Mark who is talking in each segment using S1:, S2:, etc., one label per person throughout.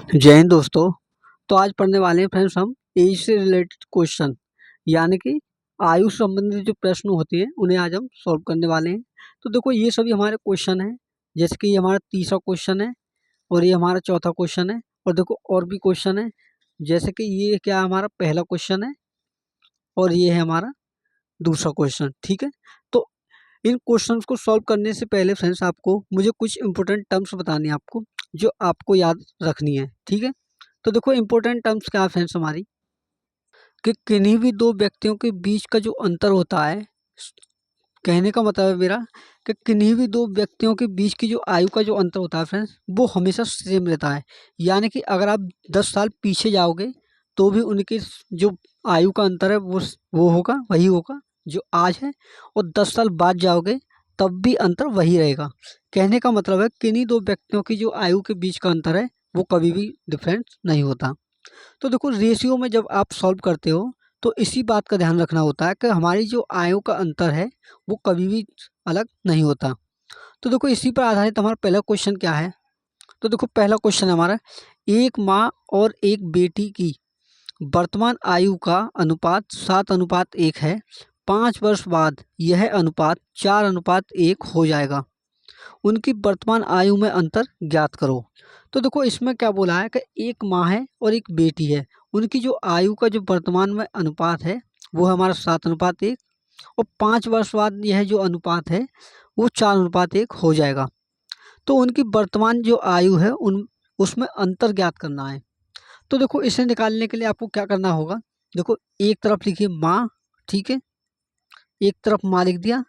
S1: जय हिंद दोस्तों। तो आज पढ़ने वाले हैं फ्रेंड्स हम एज से रिलेटेड क्वेश्चन, यानी कि आयु संबंधित जो प्रश्न होते हैं उन्हें आज हम सॉल्व करने वाले हैं। तो देखो ये सभी हमारे क्वेश्चन हैं, जैसे कि ये हमारा तीसरा क्वेश्चन है और ये हमारा चौथा क्वेश्चन है। और देखो और भी क्वेश्चन है, जैसे कि ये क्या हमारा पहला क्वेश्चन है और ये है हमारा दूसरा क्वेश्चन। ठीक है, तो इन क्वेश्चंस को सॉल्व करने से पहले फ्रेंड्स आपको मुझे कुछ इंपॉर्टेंट टर्म्स बतानी है आपको, जो आपको याद रखनी है। ठीक है, तो देखो इंपॉर्टेंट टर्म्स क्या है फ्रेंड्स हमारी, कि किन्हीं भी दो व्यक्तियों के बीच का जो अंतर होता है, कहने का मतलब है मेरा कि किन्हीं भी दो व्यक्तियों के बीच की जो आयु का जो अंतर होता है फ्रेंड्स, वो हमेशा सेम रहता है। यानी कि अगर आप 10 साल पीछे जाओगे तो भी उनकी जो आयु का अंतर है वो होगा, वही होगा जो आज है, और 10 साल बाद जाओगे तब भी अंतर वही रहेगा। कहने का मतलब है किन्हीं दो व्यक्तियों की जो आयु के बीच का अंतर है वो कभी भी डिफरेंस नहीं होता। तो देखो रेशियो में जब आप सॉल्व करते हो तो इसी बात का ध्यान रखना होता है कि हमारी जो आयु का अंतर है वो कभी भी अलग नहीं होता। तो देखो इसी पर आधारित हमारा पहला क्वेश्चन क्या है। तो देखो पहला क्वेश्चन हमारा, एक माँ और एक बेटी की वर्तमान आयु का अनुपात 7:1 है। 5 वर्ष बाद यह अनुपात 4:1 हो जाएगा। उनकी वर्तमान आयु में अंतर ज्ञात करो। तो देखो इसमें क्या बोला है कि एक माँ है और एक बेटी है, उनकी जो आयु का जो वर्तमान में अनुपात है वो है हमारा 7:1, और 5 वर्ष बाद यह जो अनुपात है वो 4:1 हो जाएगा। तो उनकी वर्तमान जो आयु है उन उसमें अंतर ज्ञात करना है। तो देखो इसे निकालने के लिए आपको क्या करना होगा, देखो एक तरफ लिखिए माँ, ठीक है, एक तरफ माँ लिख दिया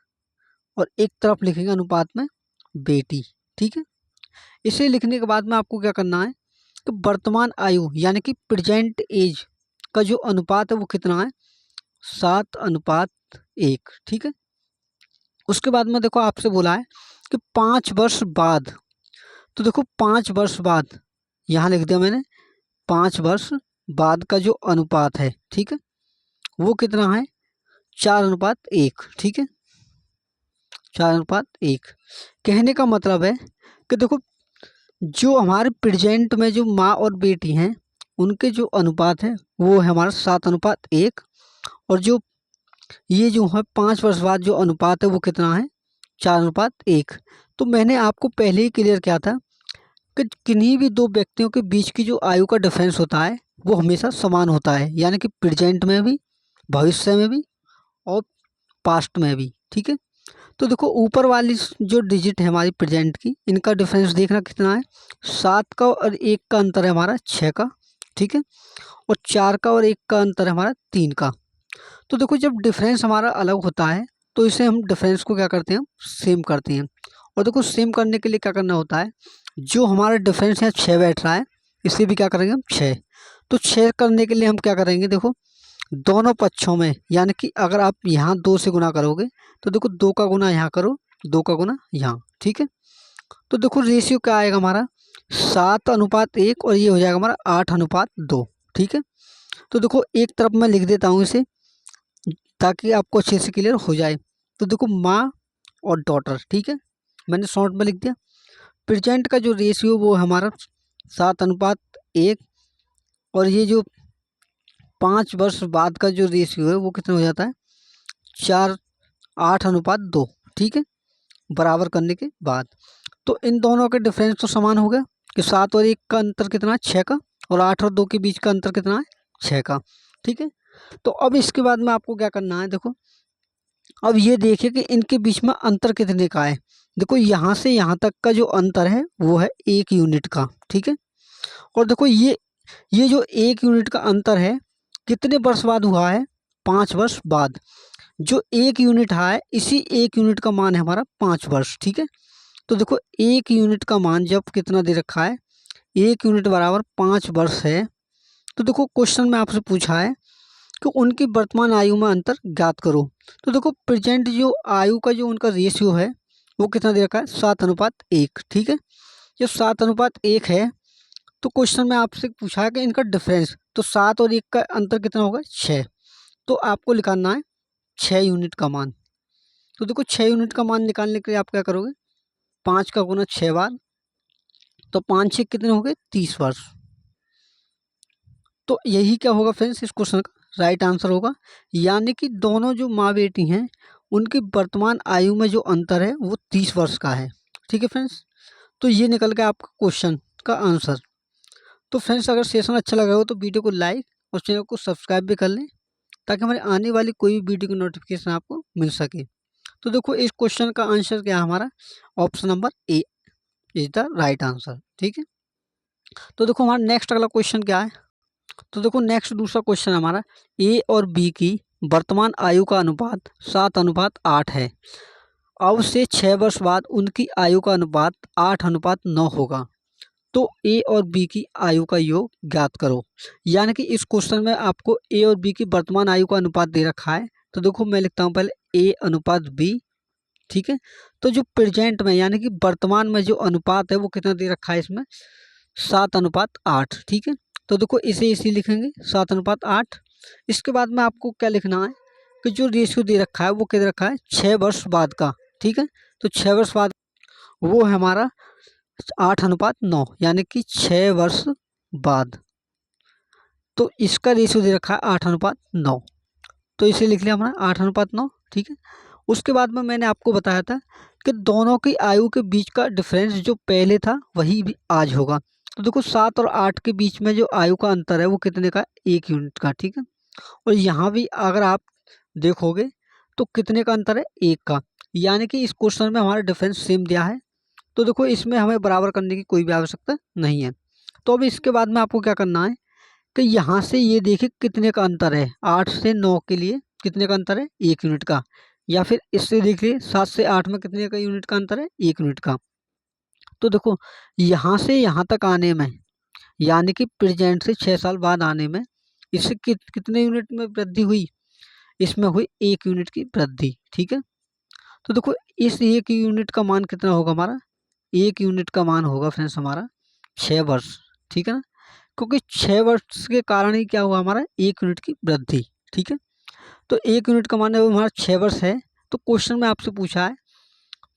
S1: और एक तरफ लिखेंगे अनुपात में बेटी। ठीक है, इसे लिखने के बाद में आपको क्या करना है कि वर्तमान आयु यानी कि प्रेजेंट एज का जो अनुपात है वो कितना है, 7:1। ठीक है, उसके बाद में देखो आपसे बोला है कि 5 वर्ष बाद, तो देखो 5 वर्ष बाद यहाँ लिख दिया मैंने, 5 वर्ष बाद का जो अनुपात है, ठीक है, वो कितना है, 4:1। ठीक है, 4:1। कहने का मतलब है कि देखो जो हमारे प्रेजेंट में जो माँ और बेटी हैं उनके जो अनुपात है वो है हमारा 7:1, और जो ये जो है 5 वर्ष बाद जो अनुपात है वो कितना है, 4:1। तो मैंने आपको पहले ही क्लियर किया था कि किन्हीं भी दो व्यक्तियों के बीच की जो आयु का डिफरेंस होता है वो हमेशा समान होता है, यानी कि प्रेजेंट में भी, भविष्य में भी और पास्ट में भी। ठीक है, तो देखो ऊपर वाली जो डिजिट है हमारी प्रेजेंट की, इनका डिफरेंस देखना कितना है, 7 का और 1 का अंतर है हमारा 6 का। ठीक है, और 4 का और 1 का अंतर है हमारा 3 का। तो देखो जब डिफरेंस हमारा अलग होता है तो इसे हम डिफरेंस को क्या करते हैं, सेम करते हैं। और देखो सेम करने के लिए क्या करना होता है, जो हमारा डिफरेंस है 6 बैठ रहा है, इसे भी क्या करेंगे हम 6। तो 6 करने के लिए हम क्या करेंगे, देखो दोनों पक्षों में, यानी कि अगर आप यहाँ 2 से गुना करोगे तो देखो 2 का गुना यहाँ करो, 2 का गुना यहाँ। ठीक है, तो देखो रेशियो क्या आएगा हमारा, 7:1, और ये हो जाएगा हमारा 8:2। ठीक है, तो देखो एक तरफ मैं लिख देता हूँ इसे ताकि आपको अच्छे से क्लियर हो जाए। तो देखो माँ और डॉटर, ठीक है, मैंने शॉर्ट में लिख दिया। प्रेजेंट का जो रेशियो वो हमारा 7:1, और ये जो 5 वर्ष बाद का जो रेशियो है वो कितना हो जाता है, 8:2। ठीक है, बराबर करने के बाद तो इन दोनों के डिफरेंस तो समान हो गया कि 7 और 1 का अंतर कितना है, 6 का, और 8 और 2 के बीच का अंतर कितना है, 6 का। ठीक है, तो अब इसके बाद में आपको क्या करना है, देखो अब ये देखिए कि इनके बीच में अंतर कितने का है। देखो यहाँ से यहाँ तक का जो अंतर है वो है 1 यूनिट का। ठीक है, और देखो ये जो 1 यूनिट का अंतर है कितने वर्ष बाद हुआ है, 5 वर्ष बाद। जो 1 यूनिट है, इसी 1 यूनिट का मान है हमारा 5 वर्ष। ठीक है, तो देखो 1 यूनिट का मान जब कितना दे रखा है, 1 यूनिट बराबर 5 वर्ष है। तो देखो क्वेश्चन में आपसे पूछा है कि उनकी वर्तमान आयु में अंतर ज्ञात करो। तो देखो प्रेजेंट जो आयु का जो उनका रेशियो है वो कितना दे रखा है, 7:1। ठीक है, जो 7:1 है, तो क्वेश्चन में आपसे पूछा है कि इनका डिफरेंस, तो 7 और 1 का अंतर कितना होगा, 6। तो आपको निकालना है 6 यूनिट का मान। तो देखो 6 यूनिट का मान निकालने के लिए आप क्या करोगे, 5 का गुना 6 बार, तो 5 6 कितने हो गए, 30 वर्ष। तो यही क्या होगा फ्रेंड्स, इस क्वेश्चन का राइट आंसर होगा। यानी कि दोनों जो माँ बेटी हैं उनकी वर्तमान आयु में जो अंतर है वो 30 वर्ष का है। ठीक है फ्रेंड्स, तो ये निकल गया आपका क्वेश्चन का आंसर। तो फ्रेंड्स, अगर सेशन अच्छा लगा हो तो वीडियो को लाइक और चैनल को सब्सक्राइब भी कर लें, ताकि हमारे आने वाली कोई भी वीडियो की नोटिफिकेशन आपको मिल सके। तो देखो, इस क्वेश्चन का आंसर क्या है हमारा, option number A is the right answer. ठीक है, तो देखो हमारा नेक्स्ट अगला क्वेश्चन क्या है। तो देखो नेक्स्ट दूसरा क्वेश्चन हमारा, ए और बी की वर्तमान आयु का अनुपात 7:8 है। अब से 6 वर्ष बाद उनकी आयु का अनुपात 8:9 होगा। तो ए और बी की आयु का योग ज्ञात करो। यानी कि इस क्वेश्चन में आपको ए और बी की वर्तमान आयु का अनुपात दे रखा है। तो देखो मैं लिखता हूँ पहले ए अनुपात बी। ठीक है, तो जो प्रेजेंट में यानी कि वर्तमान में जो अनुपात है वो कितना दे रखा है इसमें, 7:8। ठीक है, तो देखो इसे लिखेंगे 7:8। इसके बाद में आपको क्या लिखना है कि जो रेशियो दे रखा है वो क्या दे रखा है, 6 वर्ष बाद का। ठीक है, तो 6 वर्ष बाद वो है हमारा 8:9, यानी कि 6 वर्ष बाद। तो इसका रेशियो दे रखा है 8:9, तो इसे लिख लिया हमारा 8:9। ठीक है, उसके बाद में मैंने आपको बताया था कि दोनों की आयु के बीच का डिफरेंस जो पहले था वही भी आज होगा। तो देखो 7 और 8 के बीच में जो आयु का अंतर है वो कितने का, 1 यूनिट का। ठीक है, और यहाँ भी अगर आप देखोगे तो कितने का अंतर है, 1 का। यानी कि इस क्वेश्चन में हमारा डिफरेंस सेम दिया है। तो देखो इसमें हमें बराबर करने की कोई भी आवश्यकता नहीं है। तो अब इसके बाद में आपको क्या करना है कि यहाँ से ये देखिए कितने का अंतर है, 8 से 9 के लिए कितने का अंतर है, 1 यूनिट का। या फिर इससे देखिए 7 से 8 में कितने का यूनिट का अंतर है, 1 यूनिट का। तो देखो यहाँ से यहाँ तक आने में, यानी कि प्रेजेंट से 6 साल बाद आने में इससे कितने यूनिट में वृद्धि हुई, इसमें हुई 1 यूनिट की वृद्धि। ठीक है, तो देखो इस 1 यूनिट का मान कितना होगा हमारा, 1 यूनिट का मान होगा फ्रेंड्स हमारा 6 वर्ष। ठीक है ना, क्योंकि 6 वर्ष के कारण ही क्या हुआ हमारा, 1 यूनिट की वृद्धि। ठीक है, तो 1 यूनिट का मान है वो हमारा 6 वर्ष है। तो क्वेश्चन में आपसे पूछा है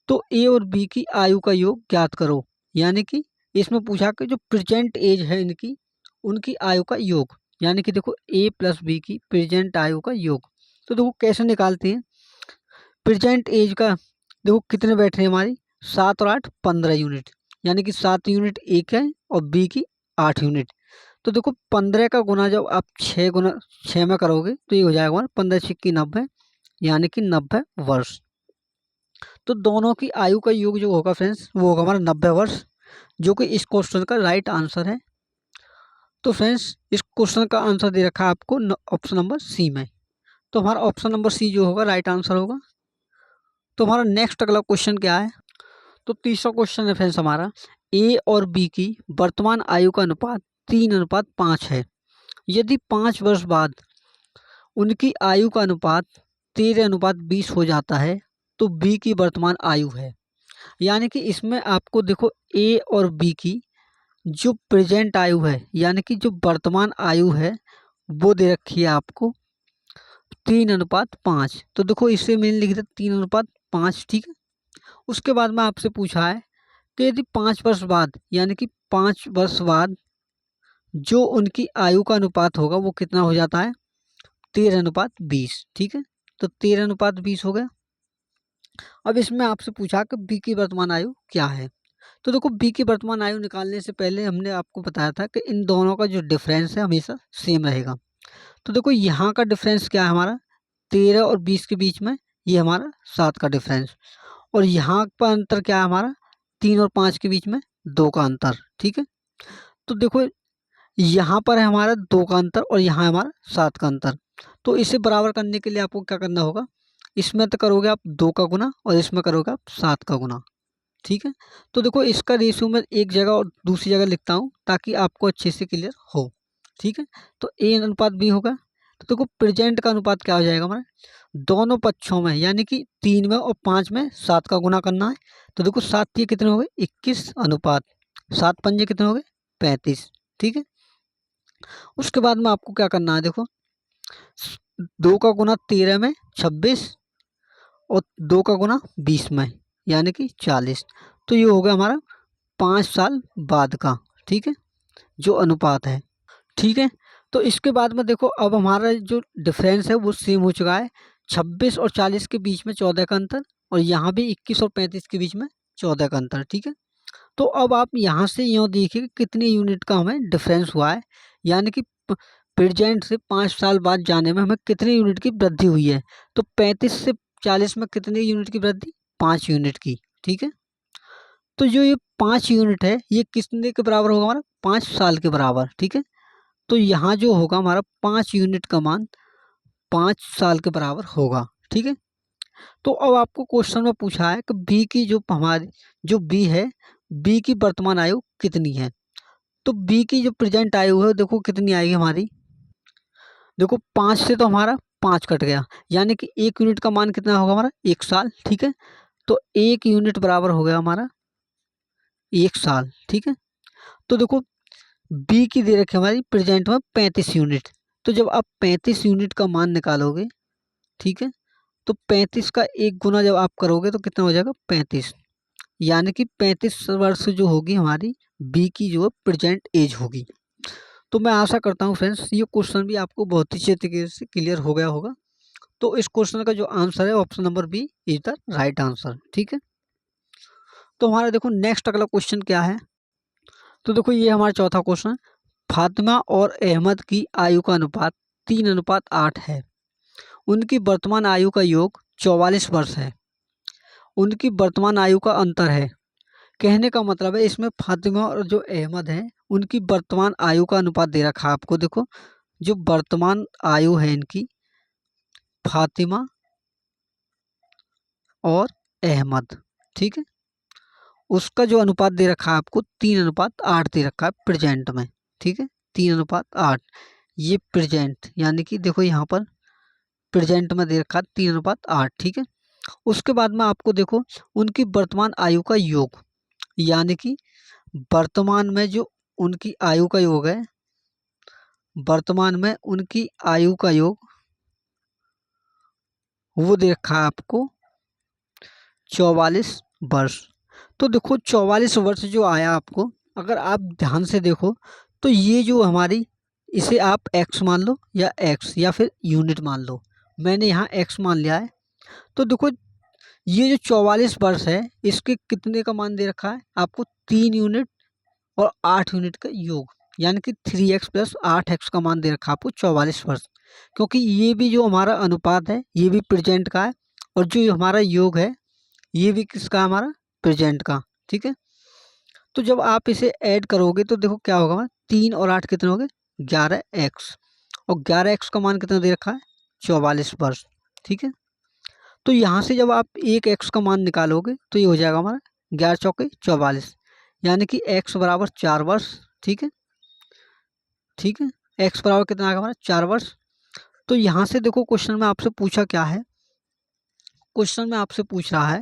S1: तो ए और बी की आयु का योग ज्ञात करो। यानी कि इसमें पूछा कि जो प्रेजेंट एज है इनकी, उनकी आयु का योग। यानी कि देखो ए प्लस बी की प्रेजेंट आयु का योग। तो देखो कैसे निकालते हैं प्रेजेंट एज का। देखो कितने बैठ रहे हैं हमारी, 7 और 8 15 यूनिट, यानी कि 7 यूनिट एक है और बी की 8 यूनिट। तो देखो 15 का गुना जब आप 6 गुना 6 में करोगे तो ये हो जाएगा हमारा 15 6 90, यानी कि 90 वर्ष। तो दोनों की आयु का योग जो होगा फ्रेंड्स वो होगा हमारा 90 वर्ष, जो कि इस क्वेश्चन का राइट आंसर है। तो फ्रेंड्स इस क्वेश्चन का आंसर दे रखा है आपको ऑप्शन नंबर सी में। तो हमारा ऑप्शन नंबर सी जो होगा राइट आंसर होगा। तो हमारा नेक्स्ट अगला क्वेश्चन क्या है, तो तीसरा क्वेश्चन है फ्रेंड्स हमारा, ए और बी की वर्तमान आयु का अनुपात 3:5 है। यदि 5 वर्ष बाद उनकी आयु का अनुपात 13:20 हो जाता है तो बी की वर्तमान आयु है। यानी कि इसमें आपको देखो ए और बी की जो प्रेजेंट आयु है, यानी कि जो वर्तमान आयु है वो दे रखी है आपको 3:5। तो देखो इससे मैंने लिख दिया 3:5। ठीक है, उसके बाद में आपसे पूछा है कि यदि 5 वर्ष बाद, यानी कि 5 वर्ष बाद जो उनकी आयु का अनुपात होगा वो कितना हो जाता है, 13:20। ठीक है, तो 13:20 हो गया। अब इसमें आपसे पूछा कि बी की वर्तमान आयु क्या है। तो देखो बी की वर्तमान आयु निकालने से पहले हमने आपको बताया था कि इन दोनों का जो डिफरेंस है हमेशा सेम रहेगा। तो देखो यहाँ का डिफरेंस क्या है हमारा, 13 और 20 के बीच में ये हमारा 7 का डिफरेंस। और यहाँ पर अंतर क्या है हमारा, 3 और 5 के बीच में 2 का अंतर। ठीक है, तो देखो यहाँ पर है हमारा 2 का अंतर और यहाँ है हमारा 7 का अंतर। तो इसे बराबर करने के लिए आपको क्या करना होगा, इसमें तो करोगे आप 2 का गुना और इसमें करोगे आप 7 का गुना। ठीक है, तो देखो इसका रेशियो मैं एक जगह और दूसरी जगह लिखता हूँ ताकि आपको अच्छे से क्लियर हो। ठीक है, तो ए अनुपात बी होगा। तो देखो प्रेजेंट का अनुपात क्या हो जाएगा हमारा, दोनों पक्षों में यानी कि 3 में और 5 में 7 का गुना करना है। तो देखो 7 ये कितने हो गए, 21 अनुपात 7 पंजे कितने हो गए, 35। ठीक है, उसके बाद में आपको क्या करना है, देखो 2 का गुना 13 में 26 और 2 का गुना 20 में यानी कि 40। तो ये हो गया हमारा 5 साल बाद का, ठीक है, जो अनुपात है। ठीक है, तो इसके बाद में देखो अब हमारा जो डिफरेंस है वो सेम हो चुका है। 26 और 40 के बीच में 14 का अंतर, और यहाँ भी 21 और 35 के बीच में 14 का अंतर। ठीक है, तो अब आप यहाँ से यूँ देखिए कि कितने यूनिट का हमें डिफरेंस हुआ है, यानी कि प्रेजेंट से 5 साल बाद जाने में हमें कितने यूनिट की वृद्धि हुई है। तो 35 से 40 में कितने यूनिट की वृद्धि, 5 यूनिट की। ठीक है, तो जो ये 5 यूनिट है ये कितने के बराबर होगा, हमारा 5 साल के बराबर। ठीक है, तो यहाँ जो होगा हमारा 5 यूनिट का मान 5 साल के बराबर होगा। ठीक है, तो अब आपको क्वेश्चन में पूछा है कि बी की जो हमारी जो बी है, बी की वर्तमान आयु कितनी है। तो बी की जो प्रेजेंट आयु है देखो कितनी आएगी हमारी, देखो 5 से तो हमारा 5 कट गया, यानी कि 1 यूनिट का मान कितना होगा हमारा, 1 साल। ठीक है, तो 1 यूनिट बराबर हो गया हमारा 1 साल। ठीक है, तो देखो बी की दे रखी हमारी प्रेजेंट में 35 यूनिट, तो जब आप 35 यूनिट का मान निकालोगे, ठीक है, तो 35 का 1 गुना जब आप करोगे तो कितना हो जाएगा 35, यानी कि 35 वर्ष जो होगी हमारी बी की जो प्रेजेंट एज होगी। तो मैं आशा करता हूँ फ्रेंड्स ये क्वेश्चन भी आपको बहुत ही अच्छे तरीके से क्लियर हो गया होगा। तो इस क्वेश्चन का जो आंसर है option number B is the right answer. ठीक है, तो हमारा देखो नेक्स्ट अगला क्वेश्चन क्या है। तो देखो ये हमारा चौथा क्वेश्चन, फातिमा और अहमद की आयु का अनुपात 3:8 है। उनकी वर्तमान आयु का योग 44 वर्ष है। उनकी वर्तमान आयु का अंतर है। कहने का मतलब है इसमें फातिमा और जो अहमद हैं उनकी वर्तमान आयु का अनुपात दे रखा है आपको। देखो जो वर्तमान आयु है इनकी, फातिमा और अहमद, ठीक है, उसका जो अनुपात दे रखा है आपको 3:8 दे रखा है प्रेजेंट में। ठीक है, 3:8 ये प्रेजेंट, यानी कि देखो यहाँ पर प्रेजेंट में दे रखा है 3:8। ठीक है, उसके बाद में आपको देखो उनकी वर्तमान आयु का योग, यानी कि वर्तमान में जो उनकी आयु का योग है, वर्तमान में उनकी आयु का योग वो दे रखा है आपको 44 वर्ष। तो देखो 44 वर्ष जो आया आपको, अगर आप ध्यान से देखो तो ये जो हमारी, इसे आप x मान लो या x या फिर यूनिट मान लो, मैंने यहाँ x मान लिया है। तो देखो ये जो 44 वर्ष है इसके कितने का मान दे रखा है आपको, 3 यूनिट और 8 यूनिट का योग, यानी कि 3x प्लस 8x का मान दे रखा है आपको 44 वर्ष। क्योंकि ये भी जो हमारा अनुपात है ये भी प्रेजेंट का है, और जो हमारा योग है ये भी किसका, हमारा प्रेजेंट का। ठीक है, तो जब आप इसे ऐड करोगे तो देखो क्या होगा, 3 और 8 कितने हो गए 11x, और 11x का मान कितना दे रखा है 44 वर्ष। ठीक है, तो यहाँ से जब आप एक x का मान निकालोगे तो ये हो जाएगा हमारा 11 चौके 44, यानी कि x बराबर 4 वर्ष। ठीक है, ठीक है, x बराबर कितना आएगा हमारा 4 वर्ष। तो यहाँ से देखो क्वेश्चन में आपसे पूछा क्या है, क्वेश्चन में आपसे पूछ रहा है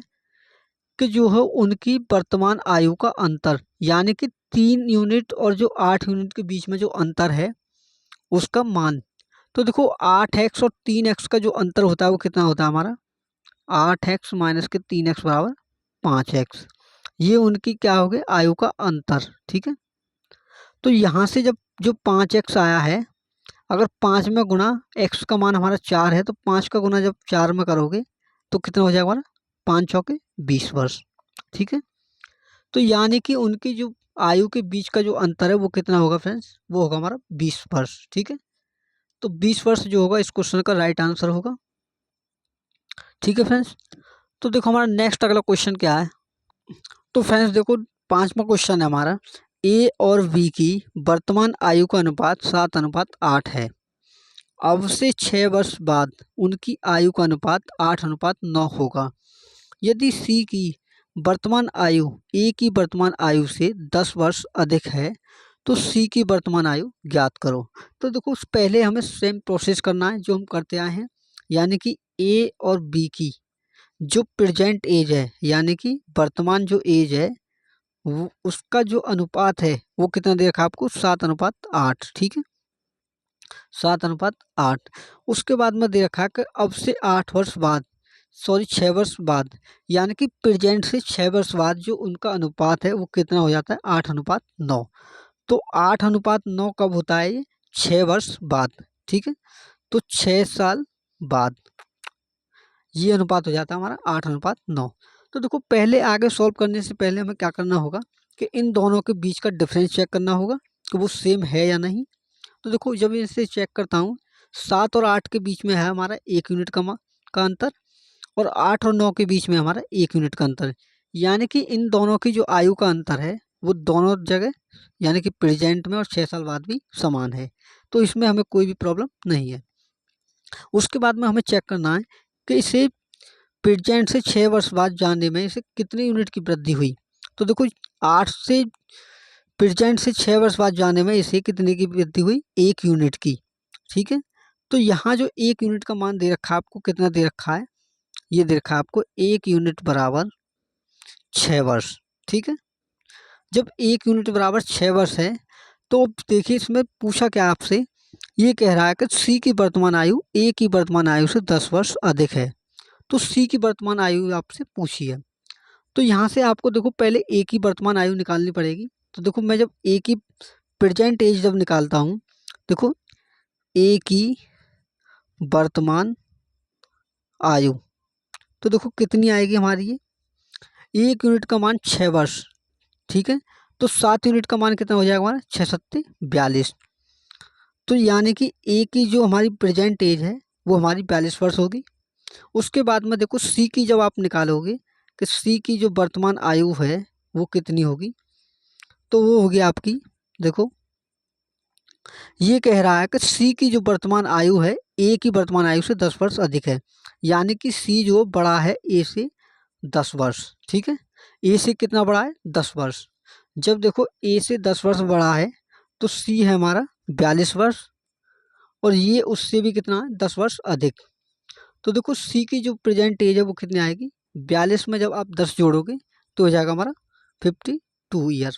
S1: कि जो है उनकी वर्तमान आयु का अंतर, यानी कि 3 यूनिट और जो 8 यूनिट के बीच में जो अंतर है उसका मान। तो देखो 8x और 3x का जो अंतर होता है वो कितना होता है हमारा, 8x माइनस के 3x बराबर 5x, ये उनकी क्या हो गई आयु का अंतर। ठीक है, तो यहाँ से जब जो 5x आया है, अगर 5 में गुना x का मान हमारा 4 है, तो 5 का गुना जब 4 में करोगे तो कितना हो जाएगा हमारा 5 चौके 20 वर्ष। ठीक है, तो यानी कि उनकी जो आयु के बीच का जो अंतर है वो कितना होगा फ्रेंड्स, वो होगा हमारा 20 वर्ष। ठीक है, तो 20 वर्ष जो होगा इस क्वेश्चन का राइट आंसर होगा। ठीक है फ्रेंड्स, तो देखो हमारा नेक्स्ट अगला क्वेश्चन क्या है। तो फ्रेंड्स देखो 5वां क्वेश्चन है हमारा, ए और बी की वर्तमान आयु का अनुपात 7:8 है। अब से 6 वर्ष बाद उनकी आयु का अनुपात 8:9 होगा। यदि सी की वर्तमान आयु ए की वर्तमान आयु से 10 वर्ष अधिक है तो सी की वर्तमान आयु ज्ञात करो। तो देखो पहले हमें सेम प्रोसेस करना है जो हम करते आए हैं, यानी कि ए और बी की जो प्रेजेंट एज है, यानी कि वर्तमान जो एज है वो उसका जो अनुपात है वो कितना दे रखा आपको 7:8। ठीक है, 7:8। उसके बाद में दे रखा है कि अब से 8 वर्ष बाद, सॉरी 6 वर्ष बाद, यानी कि प्रेजेंट से 6 वर्ष बाद जो उनका अनुपात है वो कितना हो जाता है 8:9। तो 8:9 कब होता है ये, 6 वर्ष बाद, ठीक है। तो 6 साल बाद ये अनुपात हो जाता है हमारा 8:9। तो देखो पहले आगे सॉल्व करने से पहले हमें क्या करना होगा कि इन दोनों के बीच का डिफरेंस चेक करना होगा कि वो सेम है या नहीं। तो देखो जब इसे चेक करता हूँ, 7 और 8 के बीच में है हमारा 1 यूनिट का अंतर, और 8 और 9 के बीच में हमारा 1 यूनिट का अंतर है। यानी कि इन दोनों की जो आयु का अंतर है वो दोनों जगह यानी कि प्रेजेंट में और 6 साल बाद भी समान है। तो इसमें हमें कोई भी प्रॉब्लम नहीं है। उसके बाद में हमें चेक करना है कि इसे प्रेजेंट से 6 वर्ष बाद जानने में इसे कितनी यूनिट की वृद्धि हुई। तो देखो 8 से प्रेजेंट से 6 वर्ष बाद जानने में इसे कितने की वृद्धि हुई, 1 यूनिट की, ठीक है। तो यहाँ जो 1 यूनिट का मान दे रखा है आपको, कितना दे रखा है, ये दे रखा है आपको 1 यूनिट बराबर 6 वर्ष, ठीक है। जब 1 यूनिट बराबर 6 वर्ष है तो देखिए इसमें पूछा क्या आपसे, ये कह रहा है कि सी की वर्तमान आयु ए की वर्तमान आयु से 10 वर्ष अधिक है। तो सी की वर्तमान आयु आपसे पूछी है, तो यहाँ से आपको देखो पहले ए की वर्तमान आयु निकालनी पड़ेगी। तो देखो मैं जब ए की प्रेजेंट एज जब निकालता हूँ, देखो ए की वर्तमान आयु, तो देखो कितनी आएगी हमारी, ये 1 यूनिट का मान 6 वर्ष, ठीक है। तो 7 यूनिट का मान कितना हो जाएगा हमारा, 6 सत्ते 42। तो यानी कि ए की जो हमारी प्रेजेंट एज है वो हमारी 42 वर्ष होगी। उसके बाद में देखो सी की जब आप निकालोगे कि सी की जो वर्तमान आयु है वो कितनी होगी, तो वो होगी आपकी, देखो ये कह रहा है कि सी की जो वर्तमान आयु है ए की वर्तमान आयु से 10 वर्ष अधिक है। यानी कि सी जो बड़ा है ए से 10 वर्ष, ठीक है। ए से कितना बड़ा है, 10 वर्ष। जब देखो ए से 10 वर्ष बड़ा है तो सी है हमारा 42 वर्ष, और ये उससे भी कितना है, 10 वर्ष अधिक। तो देखो सी की जो प्रेजेंट एज है वो कितनी आएगी, 42 में जब आप 10 जोड़ोगे तो हो जाएगा हमारा 52 ईयर।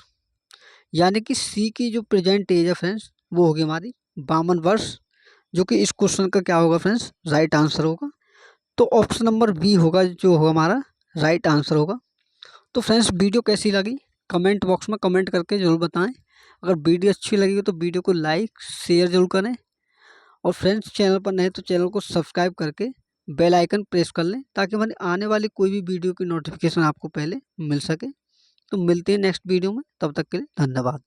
S1: यानी कि सी की जो प्रेजेंट एज है फ्रेंड्स वो होगी हमारी 52 वर्ष, जो कि इस क्वेश्चन का क्या होगा फ्रेंड्स, राइट आंसर होगा। तो ऑप्शन नंबर बी होगा जो होगा हमारा राइट आंसर होगा। तो फ्रेंड्स वीडियो कैसी लगी कमेंट बॉक्स में कमेंट करके ज़रूर बताएं। अगर वीडियो अच्छी लगी हो तो वीडियो को लाइक शेयर जरूर करें, और फ्रेंड्स चैनल पर नए तो चैनल को सब्सक्राइब करके बेल आइकन प्रेस कर लें ताकि हमारी आने वाली कोई भी वीडियो की नोटिफिकेशन आपको पहले मिल सके। तो मिलते हैं नेक्स्ट वीडियो में, तब तक के लिए धन्यवाद।